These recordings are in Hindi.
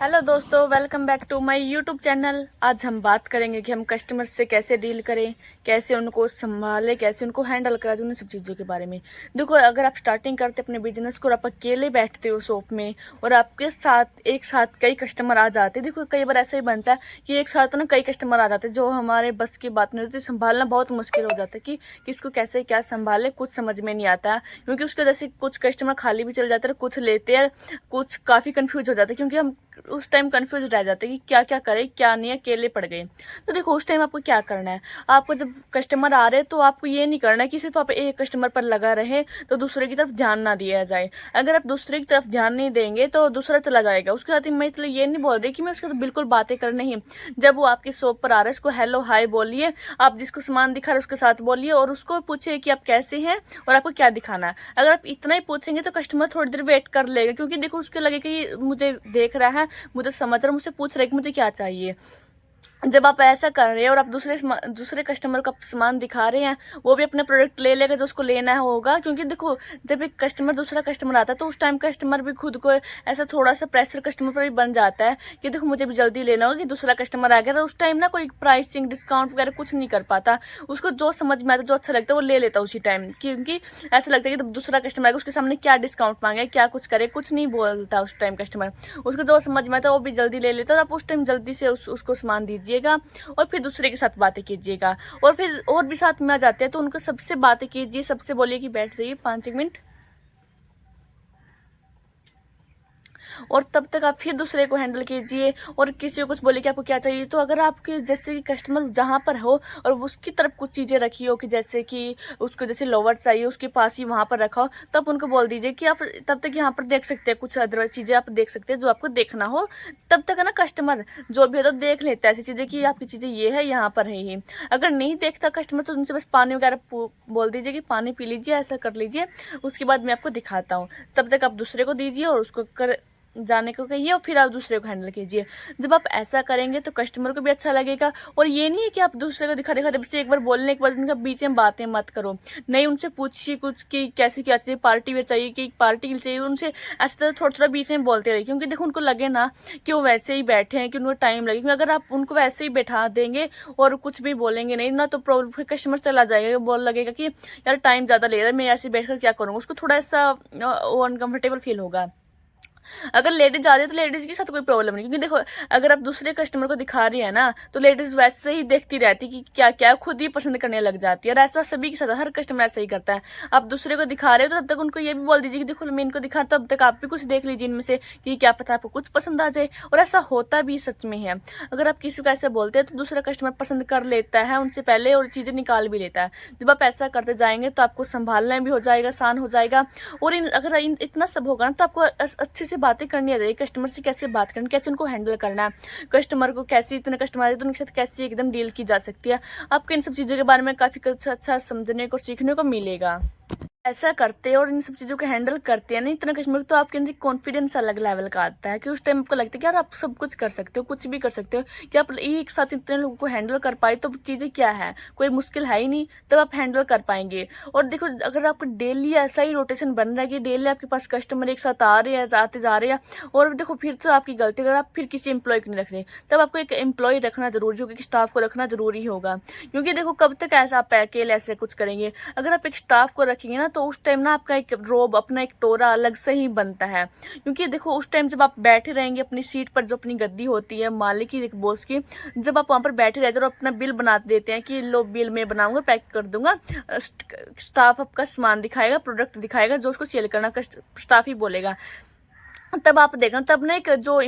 हेलो दोस्तों, welcome back to my YouTube channel. आज हम बात करेंगे कि हम कस्टमर से कैसे डील करें, कैसे उनको संभालें, कैसे उनको हैंडल करा उन सब चीज़ों के बारे में। देखो, अगर आप स्टार्टिंग करते अपने बिजनेस को और आप अकेले बैठते हो शॉप में और आपके साथ एक साथ कई कस्टमर आ जाते हैं। देखो, कई बार ऐसा ही बनता है कि एक साथ ना कई कस्टमर आ जाते हैं जो हमारे बस की बात नहीं होती। संभालना बहुत मुश्किल हो जाता है कि किसको कैसे क्या संभाले, कुछ समझ में नहीं आता है। क्योंकि उसके वजह से कुछ कस्टमर खाली भी चले जाते हैं, कुछ लेते हैं, कुछ काफ़ी कंफ्यूज हो जाते हैं। क्योंकि हम उस टाइम कंफ्यूज रह जाते हैं कि क्या क्या करें क्या नहीं, अकेले पड़ गए। तो देखो, उस टाइम आपको क्या करना है। आपको जब कस्टमर आ रहे हैं तो आपको ये नहीं करना है कि सिर्फ आप एक कस्टमर पर लगा रहे तो दूसरे की तरफ ध्यान ना दिया जाए। अगर आप दूसरे की तरफ ध्यान नहीं देंगे तो दूसरा चला जाएगा। उसके साथ ही मैं मतलब ये नहीं बोल रही कि मैं उसके साथ बिल्कुल बातें कर नहीं। जब वो आपकी शॉप पर आ रहा है उसको हेलो हाय बोलिए, आप जिसको सामान दिखा रहे उसके साथ बोलिए और उसको पूछिए कि आप कैसे हैं और आपको क्या दिखाना है। अगर आप इतना ही पूछेंगे तो कस्टमर थोड़ी देर वेट कर लेगा, क्योंकि देखो उसके लगेगा कि मुझे देख रहा है, मुझे समझ रहा है, मुझसे पूछ रहा है कि मुझे क्या चाहिए। जब आप ऐसा कर रहे हैं और आप दूसरे कस्टमर को सामान दिखा रहे हैं, वो भी अपना प्रोडक्ट ले लेगा जो उसको लेना होगा। क्योंकि देखो, जब एक दूसरा कस्टमर आता है तो उस टाइम कस्टमर भी खुद को ऐसा थोड़ा सा प्रेशर कस्टमर पर भी बन जाता है कि देखो मुझे भी जल्दी लेना होगा कि दूसरा कस्टमर आ गया। और उस टाइम ना कोई प्राइसिंग डिस्काउंट वगैरह कुछ नहीं कर पाता। उसको जो समझ में आता है, जो अच्छा लगता है वो ले लेता है उसी टाइम। क्योंकि ऐसा लगता है कि दूसरा कस्टमर आएगा उसके सामने क्या डिस्काउंट मांगे, क्या कुछ करे, कुछ नहीं बोलता उस टाइम कस्टमर। उसको जो समझ में आता है वो भी जल्दी ले लेता है। और आप उस टाइम जल्दी से उसको सामान दीजिएगा और फिर दूसरे के साथ बातें कीजिएगा। और फिर और भी साथ में आ जाते हैं तो उनको सबसे बातें कीजिए, सबसे बोलिए कि बैठ जाइए 5 1 मिनट, और तब तक आप फिर दूसरे को हैंडल कीजिए। और किसी को कुछ बोले कि आपको क्या चाहिए, तो अगर आपके जैसे कि कस्टमर जहाँ पर हो और उसकी तरफ कुछ चीज़ें रखी हो कि जैसे कि उसको जैसे लोवर चाहिए उसके पास ही वहाँ पर रखा हो, तब उनको बोल दीजिए कि आप तब तक यहाँ पर देख सकते हैं, कुछ अदर चीज़ें आप देख सकते हैं जो आपको देखना हो। तब तक है ना कस्टमर जो भी हो तो देख लेता है ऐसी चीज़ें कि आपकी चीज़ें ये है यहाँ पर है ही। अगर नहीं देखता कस्टमर तो उनसे बस पानी वगैरह बोल दीजिए कि पानी पी लीजिए, ऐसा कर लीजिए, उसके बाद मैं आपको दिखाता हूँ। तब तक आप दूसरे को दीजिए और उसको कर जाने को कहिए और फिर आप दूसरे को हैंडल कीजिए। जब आप ऐसा करेंगे तो कस्टमर को भी अच्छा लगेगा। और ये नहीं है कि आप दूसरे को दिखा दिखा बस एक बार बोलने के बाद उनका बीच में बातें मत करो। नहीं, उनसे पूछिए कुछ कि कैसे क्या चाहिए, पार्टी वेयर चाहिए कि पार्टी चाहिए। उनसे ऐसे तरह थोड़ा थोड़ा बीच में बोलते रहिए, क्योंकि देखो उनको लगे ना कि वो वैसे ही बैठे हैं, कि उनको टाइम लगे। क्योंकि अगर आप उनको वैसे ही बैठा देंगे और कुछ भी बोलेंगे नहीं ना तो प्रॉब्लम, फिर कस्टमर चला जाएगा, बोल लगेगा कि यार टाइम ज़्यादा ले रहा है, मैं ऐसे बैठ कर क्या करूँगा। उसको थोड़ा सा अनकंफर्टेबल फील होगा। अगर लेडीज आ रही है तो लेडीज के साथ कोई प्रॉब्लम नहीं, क्योंकि देखो अगर आप दूसरे कस्टमर को दिखा रही है ना तो लेडीज वैसे ही देखती रहती कि क्या क्या, खुद ही पसंद करने लग जाती है। और ऐसा सभी के साथ, हर कस्टमर ऐसा ही करता है। आप दूसरे को दिखा रहे हो तो तब तक उनको ये भी बोल दीजिए कि देखो मैं इनको दिखा, तब तक आप भी कुछ देख लीजिए इनमें से कि क्या पता आपको कुछ पसंद आ जाए। और ऐसा होता भी सच में है। अगर आप किसी को ऐसे बोलते हैं तो दूसरा कस्टमर पसंद कर लेता है उनसे पहले और चीजें निकाल भी लेता है। जब आप ऐसा करते जाएंगे तो आपको संभालना भी हो जाएगा, आसान हो जाएगा। और अगर इतना सब होगा ना तो आपको अच्छे से बातें करनी आ जाएगी। कस्टमर से कैसे बात करनी, कैसे उनको हैंडल करना है, कस्टमर को कैसे, इतने कस्टमर आए तो उनके साथ कैसे एकदम डील की जा सकती है। आपको इन सब चीज़ों के बारे में काफ़ी कुछ अच्छा समझने को सीखने को मिलेगा। ऐसा करते हैं और इन सब चीज़ों को हैंडल करते हैं ना इतना कश्मीर, तो आपके अंदर कॉन्फिडेंस अलग लेवल का आता है कि उस टाइम आपको लगता है कि यार आप सब कुछ कर सकते हो, कुछ भी कर सकते हो। कि आप एक साथ इतने लोगों को हैंडल कर पाए तो चीज़ें क्या है, कोई मुश्किल है ही नहीं, तब आप हैंडल कर पाएंगे। और देखो, अगर आपका डेली ऐसा ही रोटेशन बन रहा है कि डेली आपके पास कस्टमर एक साथ आ रहे हैं, आते जा रहे हैं, और देखो फिर तो आपकी गलती, अगर आप फिर किसी एम्प्लॉय को नहीं रख रहे तब आपको एक एम्प्लॉय रखना जरूरी होगा, स्टाफ को रखना जरूरी होगा। क्योंकि देखो कब तक ऐसा आप अकेले ऐसे कुछ करेंगे। अगर आप एक स्टाफ को रखेंगे ना तो उस टाइम ना आपका एक रोब, अपना एक टोरा अलग से ही बनता है। क्योंकि देखो उस टाइम जब आप बैठे रहेंगे अपनी सीट पर, जो अपनी गद्दी होती है मालिक की, एक बॉस की, जब आप वहां पर बैठे रहते हो और अपना बिल बना देते हैं कि लो बिल मैं बनाऊंगा, पैक कर दूंगा, स्टाफ आपका सामान दिखाएगा, प्रोडक्ट दिखाएगा, जो उसको सेल करना स्टाफ ही बोलेगा। तब आप देखना, तब ना एक जो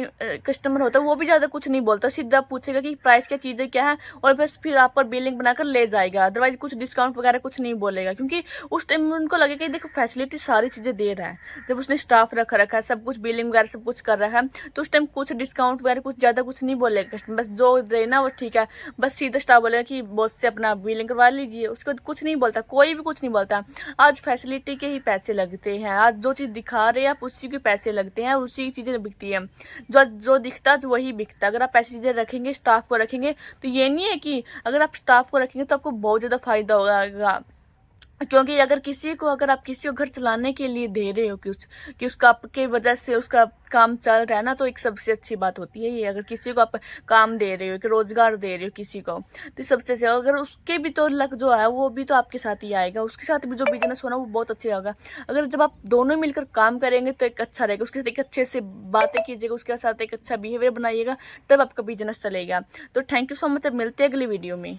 कस्टमर होता है वो भी ज्यादा कुछ नहीं बोलता, सीधा पूछेगा कि प्राइस क्या चीजें क्या है और बस फिर आप पर बिलिंग बनाकर ले जाएगा। अदरवाइज कुछ डिस्काउंट वगैरह कुछ नहीं बोलेगा, क्योंकि उस टाइम में उनको लगेगा कि देखो फैसिलिटी सारी चीजें दे रहा है। जब उसने स्टाफ रखा है, सब कुछ बिलिंग वगैरह सब कुछ कर रहा है, तो उस टाइम कुछ डिस्काउंट वगैरह कुछ ज्यादा कुछ नहीं बोलेगा कस्टमर, बस जो दे ना वो ठीक है। बस सीधा स्टाफ बोलेगा कि बॉस से अपना बिलिंग करवा लीजिए, उसके बाद कुछ नहीं बोलता, कोई भी कुछ नहीं बोलता। आज फैसिलिटी के ही पैसे लगते हैं, आज जो चीज दिखा रहे हैं आप उसी के पैसे लगते हैं, उसी चीजें बिकती है। जो जो दिखता है वही बिकता। अगर आप ऐसी चीजें रखेंगे, स्टाफ को रखेंगे, तो ये नहीं है कि अगर आप स्टाफ को रखेंगे तो आपको बहुत ज्यादा फायदा होगा। क्योंकि अगर आप किसी को घर चलाने के लिए दे रहे हो कि उसका आपके वजह से उसका काम चल रहा है ना, तो एक सबसे अच्छी बात होती है ये। अगर किसी को आप काम दे रहे हो, कि रोजगार दे रहे हो किसी को, तो सबसे अच्छा, अगर उसके भी तो लक जो है वो भी तो आपके साथ ही आएगा, उसके साथ भी जो बिजनेस होना वो बहुत अच्छे होगा। अगर जब आप दोनों मिलकर काम करेंगे तो एक अच्छा रहेगा, उसके साथ एक अच्छे से बातें कीजिएगा, उसके साथ एक अच्छा बिहेवियर बनाइएगा, तब आपका बिजनेस चलेगा। तो थैंक यू सो मच, अब मिलते हैं अगली वीडियो में।